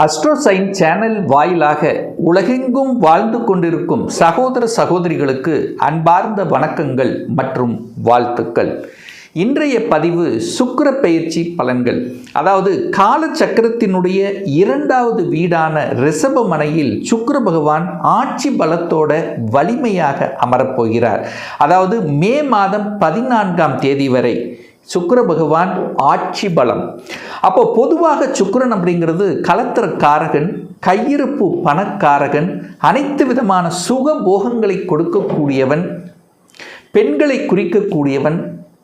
அஸ்ட்ரோசைன் channel வாயிலாக உலகெங்கும் வாழ்ந்து கொண்டிருக்கும் சகோதர சகோதரிகளுக்கு அன்பார்ந்த வணக்கங்கள் மற்றும் வாழ்த்துக்கள். இன்றைய பதிவு சுக்கிர பெயர்ச்சி பலன்கள். அதாவது காலச்சக்கரத்தினுடைய இரண்டாவது வீடான ரிஷபமனையில் சுக்கிர பகவான் ஆட்சி பலத்தோட வலிமையாக அமரப்போகிறார். அதாவது மே மாதம் 14ஆம் தேதி வரை சுக்கிர பகவான் ஆட்சி பலம். அப்போ பொதுவாக சுக்கிரன் அப்படிங்கிறது கலத்திரக்காரகன், கையிருப்பு பணக்காரகன், அனைத்து விதமான சுக போகங்களை கொடுக்கக்கூடியவன், பெண்களை குறிக்கக்கூடியவன்,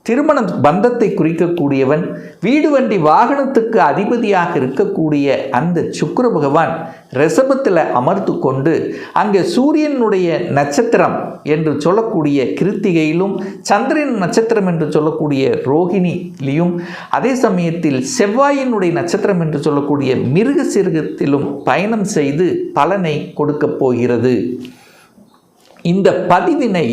திருமண பந்தத்தை குறிக்கக்கூடியவன், வீடு வண்டி வாகனத்துக்கு அதிபதியாக இருக்கக்கூடிய அந்த சுக்கிர பகவான் ரிஷபத்தில் அமர்ந்து கொண்டு அங்கே சூரியனுடைய நட்சத்திரம் என்று சொல்லக்கூடிய கிருத்திகையிலும், சந்திரன் நட்சத்திரம் என்று சொல்லக்கூடிய ரோகிணியிலும், அதே சமயத்தில் செவ்வாயினுடைய நட்சத்திரம் என்று சொல்லக்கூடிய மிருகசீரிடத்திலும் பயணம் செய்து பலனை கொடுக்க போகிறது. இந்த பதிவினை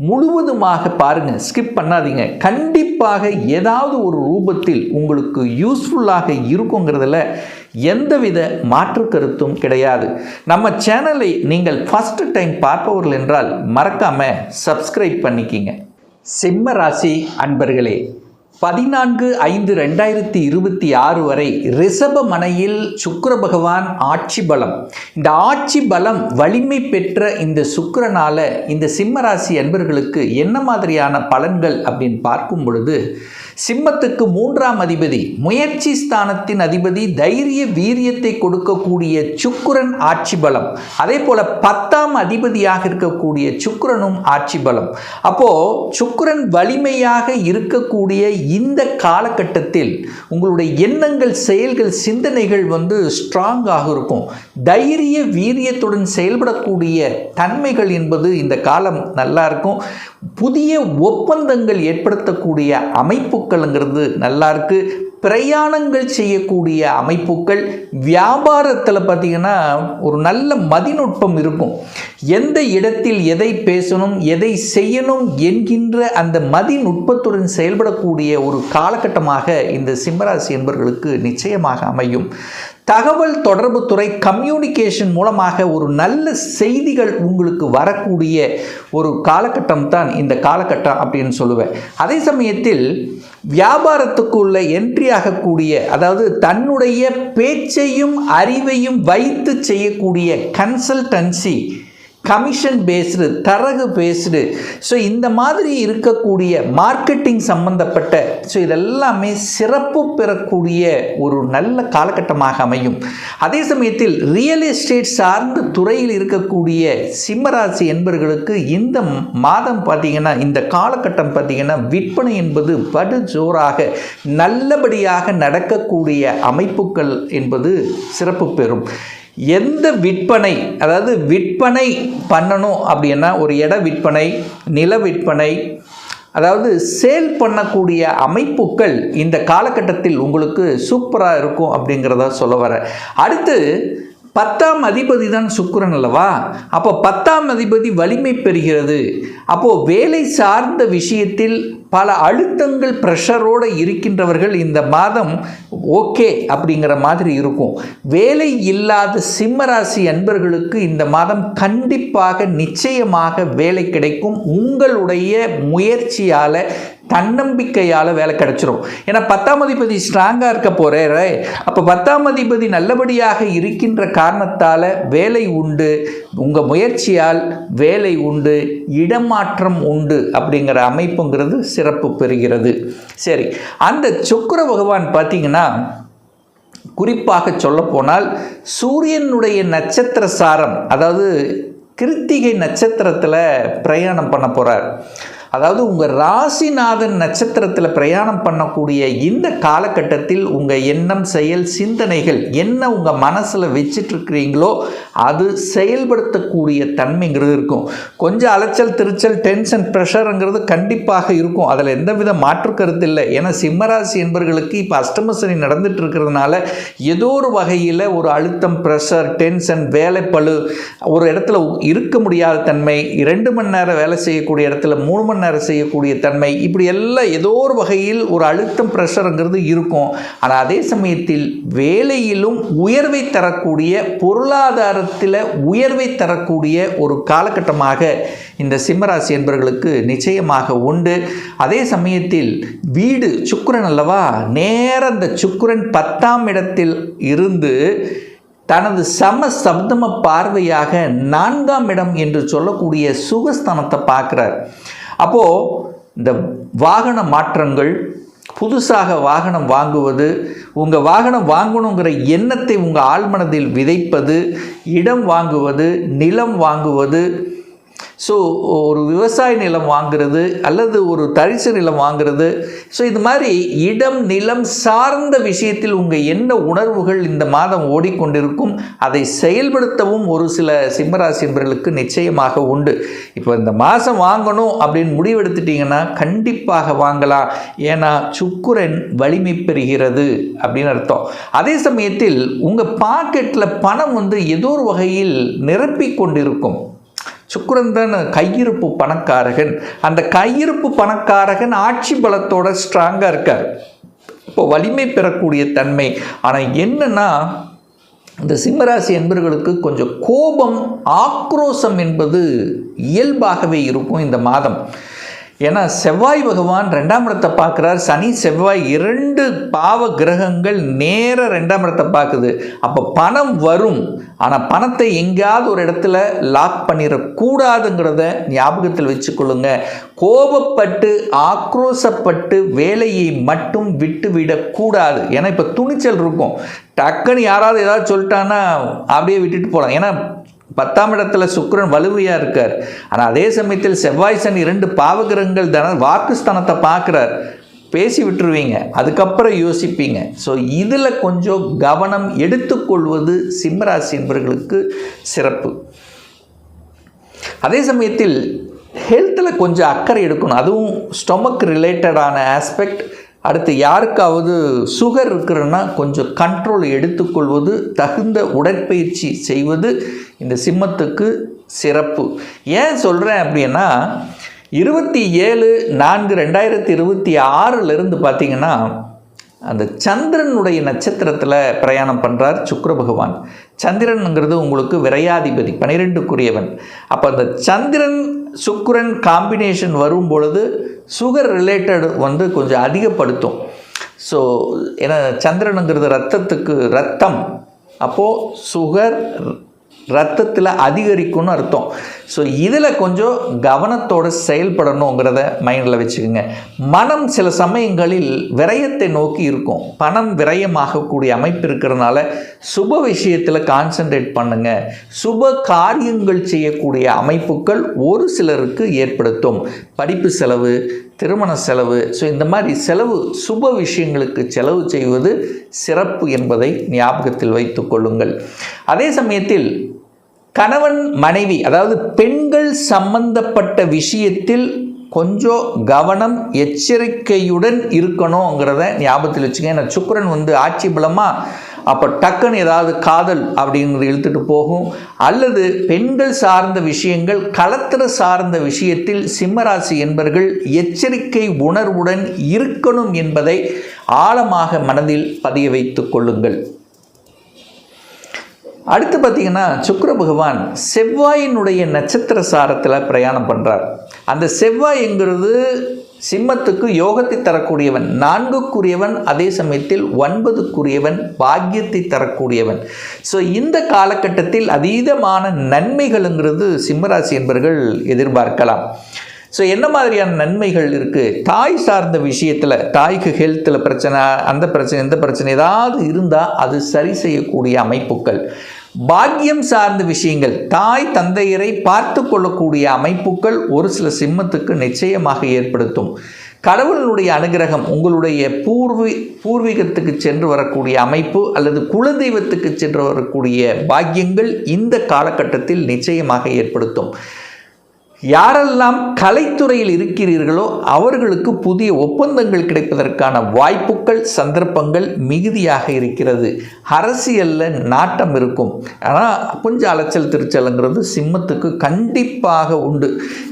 முழுவதுமாக பாருங்கள், ஸ்கிப் பண்ணாதீங்க. கண்டிப்பாக ஏதாவது ஒரு ரூபத்தில் உங்களுக்கு யூஸ்ஃபுல்லாக இருக்குங்கிறதுல எந்தவித மாற்று கருத்தும் கிடையாது. நம்ம சேனலை நீங்கள் ஃபர்ஸ்ட் டைம் பார்ப்பவர்கள் என்றால் மறக்காமல் சப்ஸ்கிரைப் பண்ணிக்கிங்க. சிம்ம ராசி அன்பர்களே, 14/5/2026 வரை ரிஷபமனையில் சுக்கிர பகவான் ஆட்சி பலம். இந்த ஆட்சி பலம் வலிமை பெற்ற இந்த சுக்கிரனால இந்த சிம்ம ராசி அன்பர்களுக்கு என்ன மாதிரியான பலன்கள் அப்படின்னு பார்க்கும் பொழுது, சிம்மத்துக்கு 3ஆம் அதிபதி, முயற்சி ஸ்தானத்தின் அதிபதி, தைரிய வீரியத்தை கொடுக்கக்கூடிய சுக்கிரன் ஆட்சி பலம். அதே போல 10ஆம் அதிபதியாக இருக்கக்கூடிய சுக்கிரனும் ஆட்சி பலம். அப்போ சுக்கிரன் வலிமையாக இருக்கக்கூடிய இந்த காலகட்டத்தில் உங்களுடைய எண்ணங்கள், செயல்கள், சிந்தனைகள் ஸ்ட்ராங்காக இருக்கும். தைரிய வீரியத்துடன் செயல்படக்கூடிய தன்மைகள் என்பது இந்த காலம் நல்லா இருக்கும். புதிய ஒப்பந்தங்கள் ஏற்படுத்தக்கூடிய அமைப்புகள்ங்கிறது நல்லா இருக்கு. பிரயாணங்கள் செய்யக்கூடிய அமைப்புகள், வியாபாரத்தில் பார்த்திங்கன்னா ஒரு நல்ல மதிநுட்பம் இருக்கும். எந்த இடத்தில் எதை பேசணும், எதை செய்யணும் என்கின்ற அந்த மதிநுட்பத்துடன் செயல்படக்கூடிய ஒரு காலகட்டமாக இந்த சிம்மராசி என்பவர்களுக்கு நிச்சயமாக அமையும். தகவல் தொடர்பு துறை, கம்யூனிகேஷன் மூலமாக ஒரு நல்ல செய்திகள் உங்களுக்கு வரக்கூடிய ஒரு காலகட்டம் தான் இந்த காலகட்டம் அப்படின்னு சொல்லுவேன். அதே சமயத்தில் வியாபாரத்துக்குள்ள என்ட்ரி ஆகக்கூடிய, அதாவது தன்னுடைய பேச்சையும் அறிவையும் வைத்து செய்யக்கூடிய கன்சல்டன்சி, கமிஷன் பேஸ்டு, தரகு பேஸ்டு, ஸோ இந்த மாதிரி இருக்கக்கூடிய மார்க்கெட்டிங் சம்பந்தப்பட்ட, ஸோ இதெல்லாமே சிறப்பு பெறக்கூடிய ஒரு நல்ல காலகட்டமாக அமையும். அதே சமயத்தில் ரியல் எஸ்டேட் சார்ந்த துறையில் இருக்கக்கூடிய சிம்மராசி என்பவர்களுக்கு இந்த மாதம் பார்த்திங்கன்னா, இந்த காலகட்டம் பார்த்திங்கன்னா விற்பனை என்பது படு ஜோராக நல்லபடியாக நடக்கக்கூடிய அமைப்புகள் என்பது சிறப்பு பெறும். எந்த விற்பனை, அதாவது விற்பனை பண்ணணும் அப்படின்னா ஒரு இட விற்பனை, நில விற்பனை, அதாவது சேல் பண்ணக்கூடிய அமைப்புகள் இந்த காலகட்டத்தில் உங்களுக்கு சூப்பராக இருக்கும் அப்படிங்கிறத சொல்ல வரேன். அடுத்து 10ஆம் அதிபதி தான் சுக்கிரன் அல்லவா? அப்போ 10ஆம் அதிபதி வலிமை பெறுகிறது. அப்போது வேலை சார்ந்த விஷயத்தில் பல அழுத்தங்கள், ப்ரெஷரோடு இருக்கின்றவர்கள் இந்த மாதம் ஓகே அப்படிங்கிற மாதிரி இருக்கும். வேலை இல்லாத சிம்மராசி அன்பர்களுக்கு இந்த மாதம் கண்டிப்பாக நிச்சயமாக வேலை கிடைக்கும். உங்களுடைய முயற்சியால், தன்னம்பிக்கையால் வேலை கிடைச்சிரும். ஏன்னா 10ஆம் அதிபதி ஸ்ட்ராங்காக இருக்க போகிறாரு. அப்போ 10ஆம் அதிபதி நல்லபடியாக இருக்கின்ற காரணத்தால் வேலை உண்டு, உங்கள் முயற்சியால் வேலை உண்டு, இடமாற்றம் உண்டு அப்படிங்கிற அமைப்புங்கிறது சிறப்பு பெறுகிறது. சரி, அந்த சுக்கிர பகவான் பார்த்திங்கன்னா குறிப்பாக சொல்லப்போனால் சூரியனுடைய நட்சத்திர சாரம், அதாவது கிருத்திகை நட்சத்திரத்தில் பிரயாணம் பண்ண போகிறார். அதாவது உங்கள் ராசிநாதன் நட்சத்திரத்தில் பிரயாணம் பண்ணக்கூடிய இந்த காலகட்டத்தில் உங்கள் எண்ணம், செயல், சிந்தனைகள் என்ன உங்கள் மனசில் வச்சிட்ருக்கிறீங்களோ அது செயல்படுத்தக்கூடிய தன்மைங்கிறது இருக்கும். கொஞ்சம் அலைச்சல், திருச்சல், டென்ஷன், ப்ரெஷருங்கிறது கண்டிப்பாக இருக்கும். அதில் எந்தவித மாற்று கருத்து இல்லை. ஏன்னா சிம்மராசி என்பவர்களுக்கு இப்போ அஷ்டமசனி நடந்துட்டு இருக்கிறதுனால ஏதோ ஒரு வகையில் ஒரு அழுத்தம், ப்ரெஷர், டென்ஷன், வேலைப்பளு, ஒரு இடத்துல இருக்க முடியாத தன்மை, 2 மணி நேரம் வேலை செய்யக்கூடிய இடத்துல 3 மணி மணி நேரம் செய்யக்கூடிய தன்மை, இப்படி எல்லாம் ஏதோ ஒரு வகையில் ஒரு அழுத்தம் ப்ரெஷருங்கிறது இருக்கும். ஆனால் அதே சமயத்தில் வேலையிலும் உயர்வை தரக்கூடிய, பொருளாதாரத்தில் உயர்வை தரக்கூடிய ஒரு காலகட்டமாக இந்த சிம்மராசி என்பவர்களுக்கு நிச்சயமாக உண்டு. அதே சமயத்தில் வீடு சுக்கிரன் அல்லவா, நேர அந்த சுக்கிரன் 10ஆம் இடத்தில் இருந்து தனது சப்தம பார்வையாக 4ஆம் இடம் என்று சொல்லக்கூடிய சுகஸ்தானத்தை பார்க்குறார். அப்போது இந்த வாகன மாற்றங்கள், புதுசாக வாகனம் வாங்குவது, உங்கள் வாகனம் வாங்கணுங்கிற எண்ணத்தை உங்கள் ஆழ்மனதில் விதைப்பது, இடம் வாங்குவது, நிலம் வாங்குவது, ஸோ ஒரு விவசாய நிலம் வாங்கிறது அல்லது ஒரு தரிசு நிலம் வாங்கிறது, ஸோ இது மாதிரி இடம் நிலம் சார்ந்த விஷயத்தில் உங்கள் என்ன உணர்வுகள் இந்த மாதம் ஓடிக்கொண்டிருக்கும், அதை செயல்படுத்தவும் ஒரு சில சிம்மராசி என்பவர்களுக்கு நிச்சயமாக உண்டு. இப்போ இந்த மாதம் வாங்கணும் அப்படின்னு முடிவெடுத்துட்டிங்கன்னா கண்டிப்பாக வாங்கலாம். ஏன்னா சுக்கிரன் வலிமை பெறுகிறது அப்படின்னு அர்த்தம். அதே சமயத்தில் உங்கள் பாக்கெட்டில் பணம் ஏதோ ஒரு வகையில் நிரப்பி கொண்டிருக்கும். சுக்கிரன் தான் கையிருப்பு பணக்காரகன். அந்த கையிருப்பு பணக்காரகன் ஆட்சி பலத்தோட ஸ்ட்ராங்காக இருக்கார். இப்போ வலிமை பெறக்கூடிய தன்மை. ஆனால் என்னன்னா, இந்த சிம்மராசி என்பவர்களுக்கு கொஞ்சம் கோபம், ஆக்ரோஷம் என்பது இயல்பாகவே இருக்கும் இந்த மாதம். ஏன்னா செவ்வாய் பகவான் 2ஆம் இடத்தை பார்க்குறார். சனி செவ்வாய் 2 பாவ கிரகங்கள் நேர 2ஆம் இடத்தை பார்க்குது. அப்போ பணம் வரும். ஆனால் பணத்தை எங்கேயாவது ஒரு இடத்துல லாக் பண்ணிடக்கூடாதுங்கிறத ஞாபகத்தில் வச்சுக்கொள்ளுங்க. கோபப்பட்டு ஆக்ரோஷப்பட்டு வேலையை மட்டும் விட்டுவிடக்கூடாது. ஏன்னா இப்போ துணிச்சல் இருக்கும். டக்குன்னு யாராவது ஏதாவது சொல்லிட்டான்னா அப்படியே விட்டுட்டு போகலாம். ஏன்னா 10ஆம் இடத்துல சுக்கிரன் வலுவையாக இருக்கார். ஆனால் அதே சமயத்தில் செவ்வாய் சனி 2 பாவகிரகங்கள் வாக்குஸ்தானத்தை பார்க்குறார். பேசி விட்டுருவீங்க, அதுக்கப்புறம் யோசிப்பீங்க. ஸோ இதில் கொஞ்சம் கவனம் எடுத்துக்கொள்வது சிம்மராசி என்பவர்களுக்கு சிறப்பு. அதே சமயத்தில் ஹெல்த்தில் கொஞ்சம் அக்கறை எடுக்கணும். அதுவும் ஸ்டொமக் ரிலேட்டடான ஆஸ்பெக்ட். அடுத்து யாருக்காவது சுகர் இருக்கிறன்னா கொஞ்சம் கண்ட்ரோல் எடுத்துக்கொள்வது, தகுந்த உடற்பயிற்சி செய்வது இந்த சிம்மத்துக்கு சிறப்பு. ஏன் சொல்கிறேன் அப்படின்னா, 27/4/2026 பார்த்திங்கன்னா அந்த சந்திரனுடைய நட்சத்திரத்தில் பிரயாணம் பண்ணுறார் சுக்கிர பகவான். சந்திரனுங்கிறது உங்களுக்கு விரையாதிபதி, 12க்குரியவன். அப்போ அந்த சந்திரன் சுக்கிரன் காம்பினேஷன் வரும் பொழுது சுகர் ரிலேட்டட் கொஞ்சம் அதிகப்படுத்தும். ஸோ ஏன்னா சந்திரனுங்கிறது ரத்தம், அப்போது சுகர் ரத்தத்தில் அதிகரிக்கும்னு அர்த்தம். ஸோ இதில் கொஞ்சம் கவனத்தோடு செயல்படணுங்கிறத மைண்டில் வச்சுக்கோங்க. மனம் சில சமயங்களில் விரயத்தை நோக்கி இருக்கும். பணம் விரயமாகக்கூடிய அமைப்பு இருக்கிறதுனால சுப விஷயத்தில் கான்சன்ட்ரேட் பண்ணுங்கள். சுப காரியங்கள் செய்யக்கூடிய அமைப்புகள் ஒரு சிலருக்கு ஏற்படுத்தும். படிப்பு செலவு, திருமண செலவு, ஸோ இந்த மாதிரி செலவு, சுப விஷயங்களுக்கு செலவு செய்வது சிறப்பு என்பதை ஞாபகத்தில் வைத்து கொள்ளுங்கள். அதே சமயத்தில் கணவன் மனைவி, அதாவது பெண்கள் சம்பந்தப்பட்ட விஷயத்தில் கொஞ்சம் கவனம், எச்சரிக்கையுடன் இருக்கணுங்கிறத ஞாபகத்தில் வச்சுங்க. ஏன்னா சுக்கிரன் ஆட்சி பலமாக, அப்போ டக்குன்னு ஏதாவது காதல் அப்படிங்கிறது இழுத்துட்டு போகும். அல்லது பெண்கள் சார்ந்த விஷயங்கள், கலத்திர சார்ந்த விஷயத்தில் சிம்மராசி என்பவர்கள் எச்சரிக்கை உணர்வுடன் இருக்கணும் என்பதை ஆழமாக மனதில் பதிய வைத்து கொள்ளுங்கள். அடுத்து பார்த்திங்கன்னா, சுக்கிர பகவான் செவ்வாயினுடைய நட்சத்திர சாரத்தில் பிரயாணம் பண்ணுறார். அந்த செவ்வாய்ங்கிறது சிம்மத்துக்கு யோகத்தை தரக்கூடியவன், 4க்குரியவன், அதே சமயத்தில் 9க்குரியவன், பாக்கியத்தை தரக்கூடியவன். ஸோ இந்த காலகட்டத்தில் அதீதமான நன்மைகளுங்கிறது சிம்மராசி என்பவர்கள் எதிர்பார்க்கலாம். ஸோ என்ன மாதிரியான நன்மைகள் இருக்குது? தாய் சார்ந்த விஷயத்தில், தாய்க்கு ஹெல்த்தில் பிரச்சனை, அந்த பிரச்சனை, இந்த பிரச்சனை ஏதாவது இருந்தால் அது சரி செய்யக்கூடிய அமைப்புகள். பாக்கியம் சார்ந்த விஷயங்கள், தாய் தந்தையரை பார்த்து கொள்ளக்கூடிய அமைப்புகள் ஒரு சில சிம்மத்துக்கு நிச்சயமாக ஏற்படுத்தும். கடவுளுடைய அனுகிரகம், உங்களுடைய பூர்வீகத்துக்கு சென்று வரக்கூடிய அமைப்பு அல்லது குலதெய்வத்துக்கு சென்று வரக்கூடிய பாக்கியங்கள் இந்த காலகட்டத்தில் நிச்சயமாக ஏற்படுத்தும். யாரெல்லாம் கலைத்துறையில் இருக்கிறீர்களோ அவர்களுக்கு புதிய ஒப்பந்தங்கள் கிடைப்பதற்கான வாய்ப்புகள் சந்தர்ப்பங்கள் மிகுதியாக இருக்கிறது. அரசியலில் நாட்டம் இருக்கும். ஆனால் கொஞ்சம் அலைச்சல் திருச்சலுங்கிறது சிம்மத்துக்கு கண்டிப்பாக உண்டு.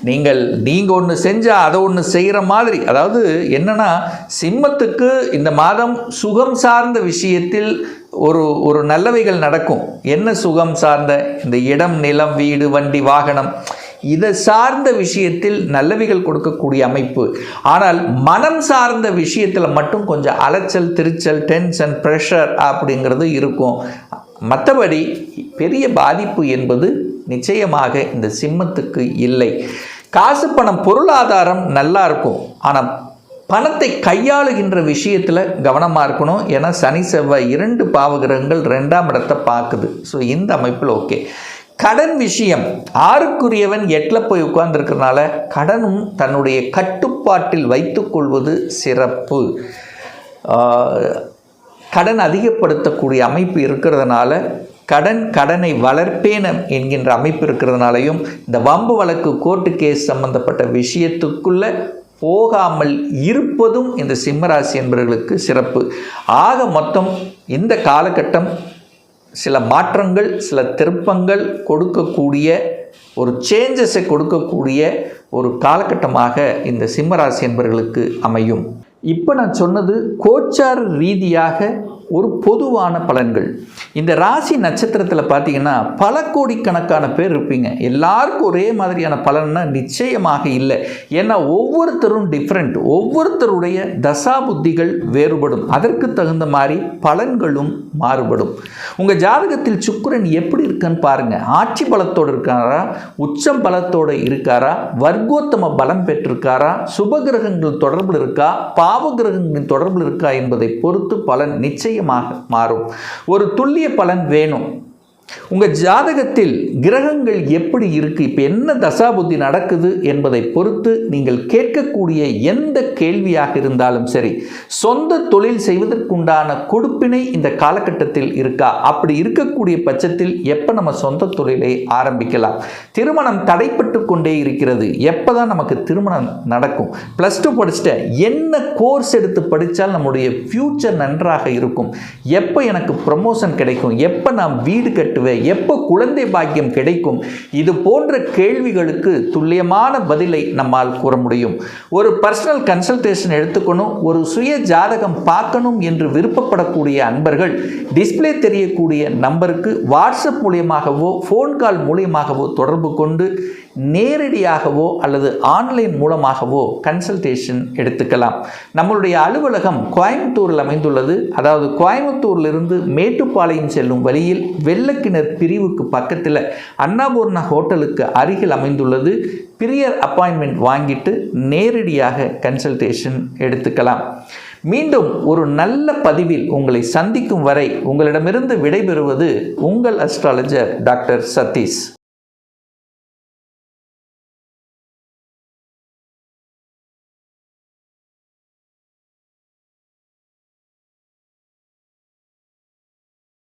நீங்கள் ஒன்று செஞ்சால் அதை ஒன்று செய்கிற மாதிரி, அதாவது என்னன்னா, சிம்மத்துக்கு இந்த மாதம் சுகம் சார்ந்த விஷயத்தில் ஒரு நல்லவைகள் நடக்கும். என்ன சுகம் சார்ந்த? இந்த இடம், நிலம், வீடு, வண்டி, வாகனம், இதை சார்ந்த விஷயத்தில் நல்லவைகள் கொடுக்கக்கூடிய அமைப்பு. ஆனால் மனம் சார்ந்த விஷயத்தில் மட்டும் கொஞ்சம் அலைச்சல் திருச்சல், டென்ஷன், ப்ரெஷர் அப்படிங்கிறது இருக்கும். மற்றபடி பெரிய பாதிப்பு என்பது நிச்சயமாக இந்த சிம்மத்துக்கு இல்லை. காசு பணம் பொருளாதாரம் நல்லா இருக்கும். ஆனால் பணத்தை கையாளுகின்ற விஷயத்தில் கவனமாக இருக்கணும். ஏன்னா சனி செவ்வாய் 2 பாவகிரகங்கள் 2ஆம் இடத்தை பார்க்குது. ஸோ இந்த அமைப்பில் ஓகே. கடன் விஷயம், 6க்குரியவன் 8ல் போய் உட்கார்ந்துருக்கிறதுனால கடனும் தன்னுடைய கட்டுப்பாட்டில் வைத்துக்கொள்வது சிறப்பு. கடன் அதிகப்படுத்தக்கூடிய அமைப்பு இருக்கிறதுனால கடனை வளர்ப்பேன் என்கின்ற அமைப்பு இருக்கிறதுனாலையும் இந்த வம்பு வழக்கு கோர்ட்டு கேஸ் சம்பந்தப்பட்ட விஷயத்துக்குள்ளே போகாமல் இருப்பதும் இந்த சிம்மராசி என்பவர்களுக்கு சிறப்பு. ஆக மொத்தம் இந்த காலகட்டம் சில மாற்றங்கள், சில திருப்பங்கள் கொடுக்கக்கூடிய, ஒரு சேஞ்சஸை கொடுக்கக்கூடிய ஒரு காலகட்டமாக இந்த சிம்மராசி என்பவர்களுக்கு அமையும். இப்போ நான் சொன்னது கோச்சார ரீதியாக ஒரு பொதுவான பலன்கள். இந்த ராசி நட்சத்திரத்தில் பார்த்தீங்கன்னா பல கோடிக்கணக்கான பேர் இருப்பீங்க. எல்லாருக்கும் ஒரே மாதிரியான பலன்னா நிச்சயமாக இல்லை. ஏன்னா ஒவ்வொருத்தரும் டிஃப்ரெண்ட். ஒவ்வொருத்தருடைய தசா புத்திகள் வேறுபடும். அதற்கு தகுந்த மாதிரி பலன்களும் மாறுபடும். உங்கள் ஜாதகத்தில் சுக்கிரன் எப்படி இருக்குன்னு பாருங்கள். ஆட்சி பலத்தோடு இருக்காரா, உச்சம் பலத்தோடு இருக்காரா, வர்க்கோத்தம பலம் பெற்றிருக்காரா, சுபகிரகங்கள் தொடர்பில் இருக்கா, பாவகிரகங்களின் தொடர்பில் இருக்கா என்பதை பொறுத்து பலன் நிச்சயமாக மாறும். ஒரு துல்லிய பலன் வேணும். உங்கள் ஜாதகத்தில் கிரகங்கள் எப்படி இருக்கு, இப்போ என்ன தசாபுத்தி நடக்குது என்பதை பொறுத்து நீங்கள் கேட்கக்கூடிய எந்த கேள்வியாக இருந்தாலும் சரி, சொந்த தொழில் செய்வதற்குண்டான கொடுப்பினை இந்த காலகட்டத்தில் இருக்கா, அப்படி இருக்கக்கூடிய பட்சத்தில் எப்போ நம்ம சொந்த தொழிலை ஆரம்பிக்கலாம்? திருமணம் தடைப்பட்டு கொண்டே இருக்கிறது, எப்போ தான் நமக்கு திருமணம் நடக்கும்? +2 படிச்சுட்டேன், என்ன கோர்ஸ் எடுத்து படித்தால் நம்முடைய ஃப்யூச்சர் நன்றாக இருக்கும்? எப்போ எனக்கு ப்ரமோஷன் கிடைக்கும்? எப்போ நான் வீடு கட்டுவேன்? எப்போ குழந்தை பாக்கியம் கிடைக்கும்? இது போன்ற கேள்விகளுக்கு துல்லியமான பதிலை நம்மால் கூற முடியும். ஒரு பர்சனல் கன்சல்டேஷன் எடுத்துக்கணும், ஒரு சுய ஜாதகம் பார்க்கணும் என்று விருப்பப்படக்கூடிய அன்பர்கள் டிஸ்பிளே தெரியக்கூடிய நம்பருக்கு வாட்ஸ்அப் மூலியமாகவோ ஃபோன் கால் மூலியமாகவோ தொடர்பு கொண்டு நேரடியாகவோ அல்லது ஆன்லைன் மூலமாகவோ கன்சல்டேஷன் எடுத்துக்கலாம். நம்மளுடைய அலுவலகம் கோயம்புத்தூரில் அமைந்துள்ளது. அதாவது கோயம்புத்தூரிலிருந்து மேட்டுப்பாளையம் செல்லும் வழியில் வெள்ளக்கிணர் பிரிவுக்கு பக்கத்தில் அன்னபூர்ணா ஹோட்டலுக்கு அருகில் அமைந்துள்ளது. பிரியர் அப்பாயின்மெண்ட் வாங்கிட்டு நேரடியாக கன்சல்டேஷன் எடுத்துக்கலாம். மீண்டும் ஒரு நல்ல பதிவில் உங்களை சந்திக்கும் வரை உங்களிடமிருந்து விடைபெறுவது உங்கள் அஸ்ட்ராலஜர் டாக்டர் சதீஷ்.